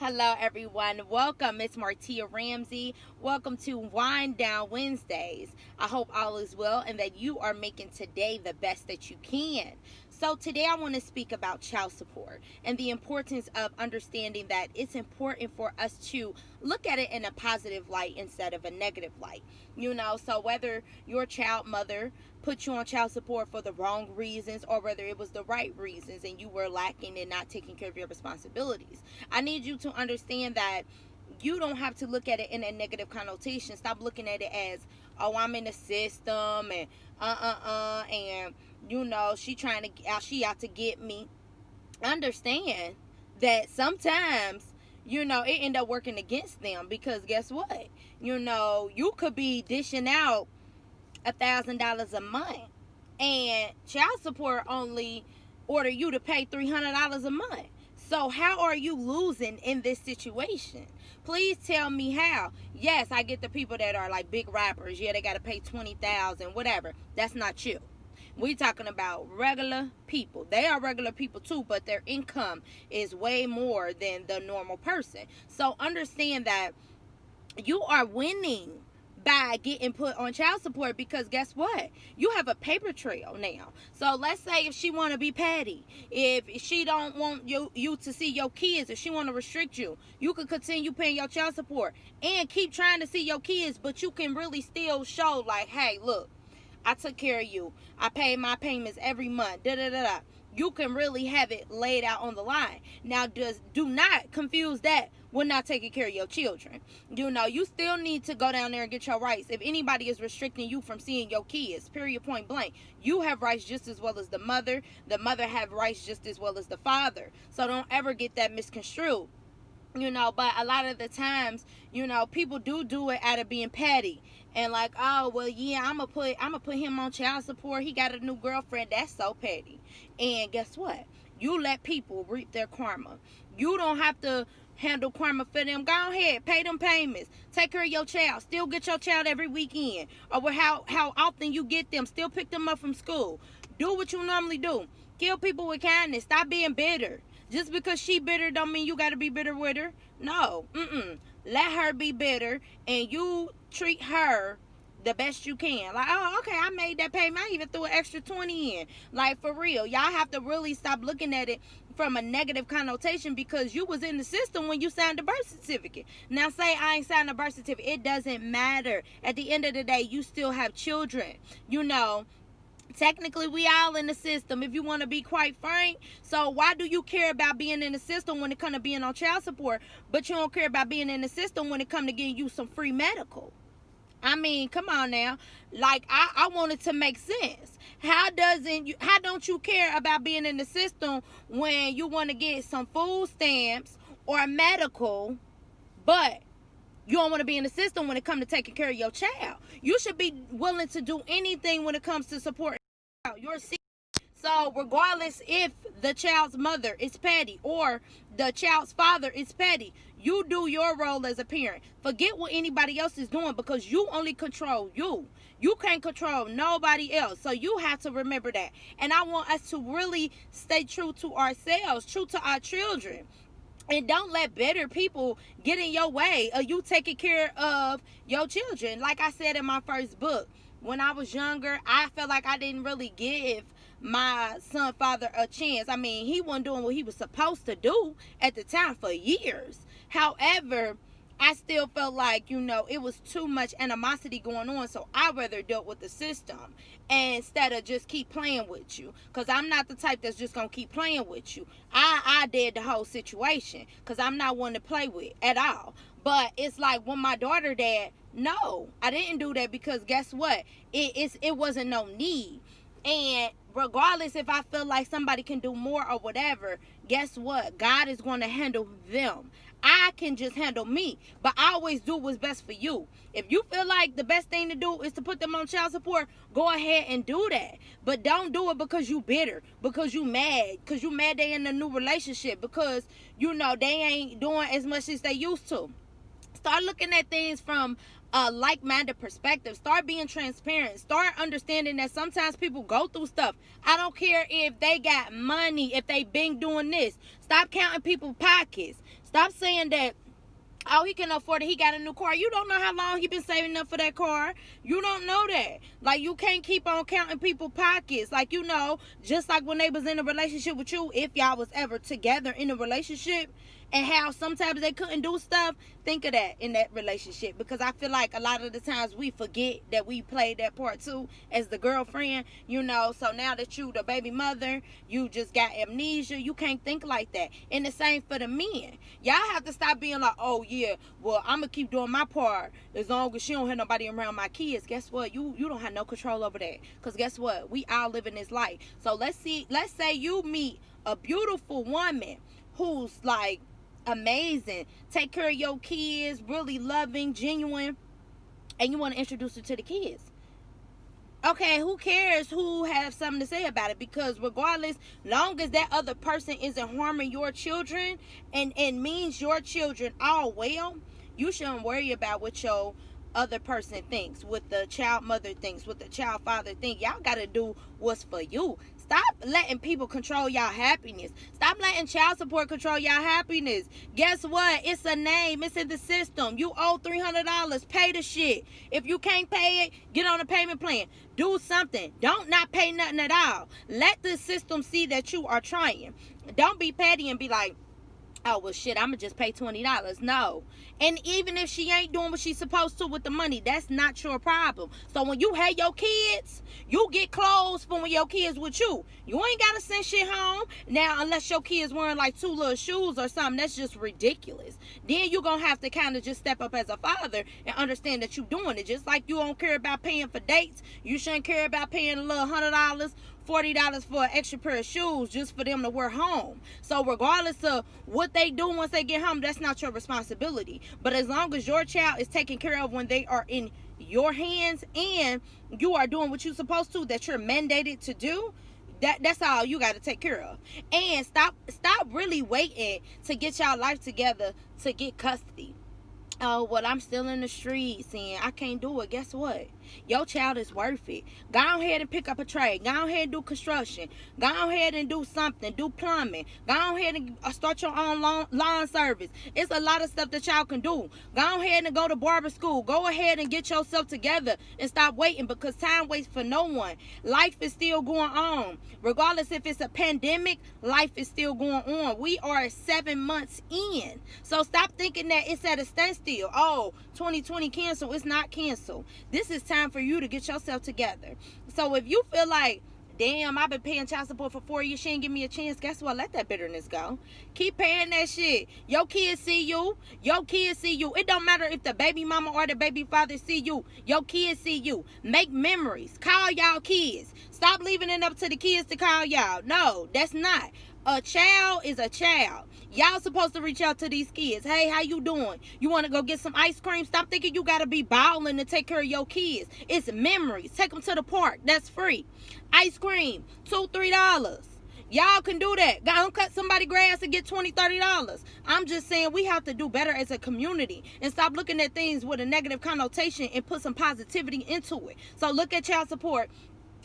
Hello, everyone. Welcome. It's Martia Ramsey. Welcome to Wind Down Wednesdays. I hope all is well and that you are making today the best that you can. So today I want to speak about child support and the importance of understanding that it's important for us to look at it in a positive light instead of a negative light. So whether your child mother put you on child support for the wrong reasons or whether it was the right reasons and you were lacking and not taking care of your responsibilities, I need you to understand that you don't have to look at it in a negative connotation. Stop looking at it as, oh, I'm in the system and and she out to get me. Understand that sometimes it end up working against them, because guess what? You could be dishing out $1,000 a month and child support only order you to pay $300 a month. So how are you losing in this situation? Please tell me how. Yes, I get the people that are like big rappers. Yeah, they got to pay $20,000, whatever. That's not you. We talking about regular people. They are regular people too, but their income is way more than the normal person. So understand that you are winning by getting put on child support, because guess what? You have a paper trail now. So let's say if she want to be petty, if she don't want you to see your kids, if she want to restrict you, you could continue paying your child support and keep trying to see your kids, but you can really still show like, hey, look, I took care of you. I paid my payments every month. You can really have it laid out on the line. Now, do not confuse that with not taking care of your children. You still need to go down there and get your rights. If anybody is restricting you from seeing your kids, period, point blank, you have rights just as well as the mother. The mother have rights just as well as the father. So don't ever get that misconstrued. But a lot of the times, people do it out of being petty and like, oh, well, yeah, I'm gonna put him on child support. He got a new girlfriend. That's so petty. And guess what? You let people reap their karma. You don't have to handle karma for them. Go ahead, pay them payments. Take care of your child. Still get your child every weekend, or how often you get them. Still pick them up from school. Do what you normally do. Kill people with kindness. Stop being bitter. Just because she bitter don't mean you got to be bitter with her. No. Let her be bitter and you treat her the best you can. Like, oh, okay, I made that payment. I even threw an extra 20 in. Like, for real. Y'all have to really stop looking at it from a negative connotation, because you was in the system when you signed the birth certificate. Now, say I ain't signed a birth certificate. It doesn't matter. At the end of the day, you still have children. Technically, we all in the system, if you want to be quite frank. So why do you care about being in the system when it comes to being on child support, but you don't care about being in the system when it comes to getting you some free medical? I mean, come on now. Like, I want it to make sense. How don't you care about being in the system when you want to get some food stamps or medical, but you don't want to be in the system when it comes to taking care of your child? You should be willing to do anything when it comes to supporting your seed. So regardless if the child's mother is petty or the child's father is petty, you do your role as a parent. Forget what anybody else is doing, because you only control you. You can't control nobody else. So you have to remember that. And I want us to really stay true to ourselves, true to our children. And don't let bitter people get in your way of you taking care of your children. Like I said in my first book, when I was younger, I felt like I didn't really give my son father a chance. I mean, he wasn't doing what he was supposed to do at the time for years. However, I still felt like, it was too much animosity going on. So I rather dealt with the system instead of just keep playing with you. Because I'm not the type that's just going to keep playing with you. I did the whole situation, because I'm not one to play with at all. But it's like when my daughter died, no, I didn't do that, because guess what? It wasn't no need. And regardless if I feel like somebody can do more or whatever, guess what? God is going to handle them. I can just handle me, but I always do what's best for you. If you feel like the best thing to do is to put them on child support, go ahead and do that. But don't do it because you bitter, because you mad they in a new relationship, because they ain't doing as much as they used to. Start looking at things from a like-minded perspective. Start being transparent. Start understanding that sometimes people go through stuff. I don't care if they got money, if they been doing this. Stop counting people's pockets. Stop saying that, oh, he can afford it, he got a new car. You don't know how long he been saving up for that car. You don't know that. Like, you can't keep on counting people's pockets. Like, you know, just like when they was in a relationship with you, if y'all was ever together in a relationship, and how sometimes they couldn't do stuff, think of that in that relationship. Because I feel like a lot of the times we forget that we played that part too as the girlfriend, you know. So now that you the baby mother, you just got amnesia. You can't think like that. And the same for the men. Y'all have to stop being like, oh yeah, well, I'm gonna keep doing my part as long as she don't have nobody around my kids. Guess what? You don't have no control over that. Because guess what? We all living this life. So let's say you meet a beautiful woman who's like amazing, take care of your kids, really loving, genuine, and you want to introduce her to the kids. Okay, who cares who has something to say about it? Because regardless, long as that other person isn't harming your children and means your children all well, you shouldn't worry about what your other person thinks, what the child mother thinks, what the child father thinks. Y'all got to do what's for you. Stop letting people control y'all happiness. Stop letting child support control y'all happiness. Guess what? It's a name. It's in the system. You owe $300. Pay the shit. If you can't pay it, get on a payment plan. Do something. Don't not pay nothing at all. Let the system see that you are trying. Don't be petty and be like, oh, well, shit, I'm going to just pay $20. No. And even if she ain't doing what she's supposed to with the money, that's not your problem. So when you have your kids, you get clothes for when your kids with you. You ain't got to send shit home. Now, unless your kids wearing like 2 little shoes or something, that's just ridiculous. Then you're going to have to kind of just step up as a father and understand that you're doing it. Just like you don't care about paying for dates, you shouldn't care about paying a little $100, $40 for an extra pair of shoes just for them to wear home. So regardless of what they do once they get home, that's not your responsibility. But as long as your child is taken care of when they are in your hands and you are doing what you're supposed to, that you're mandated to do, that's all you got to take care of. And stop really waiting to get y'all life together to get custody. Oh, well, I'm still in the streets and I can't do it. Guess what? Your child is worth it. Go ahead and pick up a trade. Go ahead and do construction. Go ahead and do something. Do plumbing. Go ahead and start your own lawn service. It's a lot of stuff that y'all can do. Go ahead and go to barber school. Go ahead and get yourself together and stop waiting, because time waits for no one. Life is still going on. Regardless if it's a pandemic, life is still going on. We are 7 months in. So stop thinking that it's at a standstill. Oh, 2020 canceled. It's not canceled. This is time for you to get yourself together. So if you feel like, damn, I've been paying child support for 4 years, she ain't give me a chance, guess what? Let that bitterness go. Keep paying that shit. Your kids see you. Your kids see you. It don't matter if the baby mama or the baby father see you. Your kids see you. Make memories. Call y'all kids. Stop leaving it up to the kids to call y'all. No, that's not. A child is a child. Y'all supposed to reach out to these kids. Hey, how you doing? You want to go get some ice cream? Stop thinking you got to be balling to take care of your kids. It's memories. Take them to the park. That's free. Ice cream, $2, $3. Y'all can do that. Go cut somebody grass and get $20, $30. I'm just saying we have to do better as a community and stop looking at things with a negative connotation and put some positivity into it. So look at child support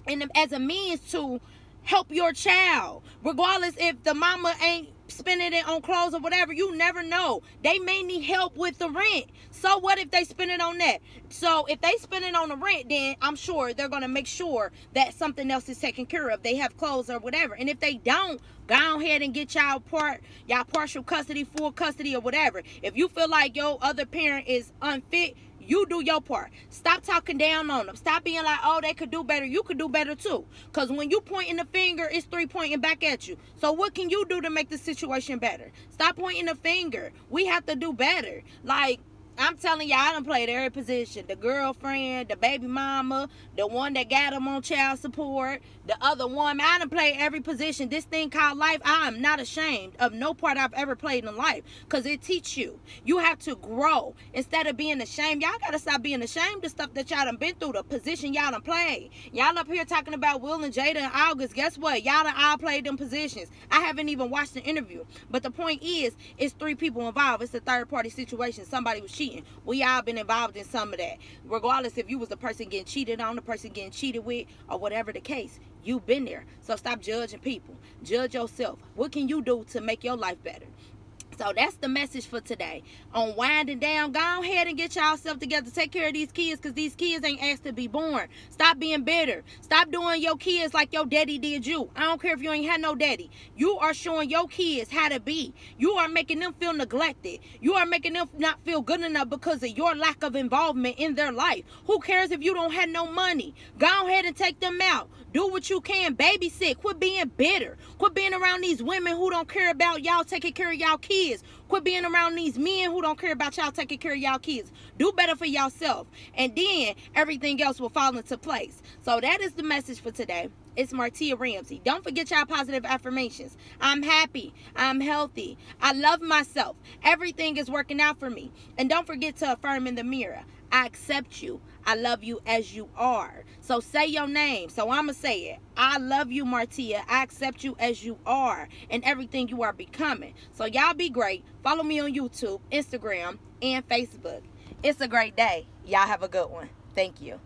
and as a means to help your child. Regardless if the mama ain't spending it on clothes or whatever, you never know. They may need help with the rent. So what if they spend it on that? So if they spend it on the rent, then I'm sure they're going to make sure that something else is taken care of. They have clothes or whatever. And if they don't, go ahead and get y'all partial custody, full custody, or whatever. If you feel like your other parent is unfit, you do your part. Stop talking down on them. Stop being like, oh, they could do better. You could do better too. Because when you pointing the finger, it's 3 pointing back at you. So what can you do to make the situation better? Stop pointing the finger. We have to do better. Like, I'm telling y'all, I done played every position. The girlfriend, the baby mama, the one that got them on child support, the other one. I done played every position. This thing called life, I am not ashamed of no part I've ever played in life, because it teach you. You have to grow instead of being ashamed. Y'all got to stop being ashamed of stuff that y'all done been through, the position y'all done played. Y'all up here talking about Will and Jada and August. Guess what? Y'all done all played them positions. I haven't even watched the interview. But the point is, it's 3 people involved. It's a third party situation. Somebody was cheating. We all been involved in some of that. Regardless if you was the person getting cheated on, the person getting cheated with, or whatever the case, you've been there. So stop judging people. Judge yourself. What can you do to make your life better? So that's the message for today. On winding down, go ahead and get yourself together. Take care of these kids, because these kids ain't asked to be born. Stop being bitter. Stop doing your kids like your daddy did you. I don't care if you ain't had no daddy. You are showing your kids how to be. You are making them feel neglected. You are making them not feel good enough because of your lack of involvement in their life. Who cares if you don't have no money? Go ahead and take them out. Do what you can. Babysit. Quit being bitter. Quit being around these women who don't care about y'all taking care of y'all kids. Quit being around these men who don't care about y'all taking care of y'all kids. Do better for yourself. And then everything else will fall into place. So that is the message for today. It's Martia Ramsey. Don't forget y'all positive affirmations. I'm happy. I'm healthy. I love myself. Everything is working out for me. And don't forget to affirm in the mirror. I accept you. I love you as you are. So say your name. So I'm going to say it. I love you, Martia. I accept you as you are and everything you are becoming. So y'all be great. Follow me on YouTube, Instagram, and Facebook. It's a great day. Y'all have a good one. Thank you.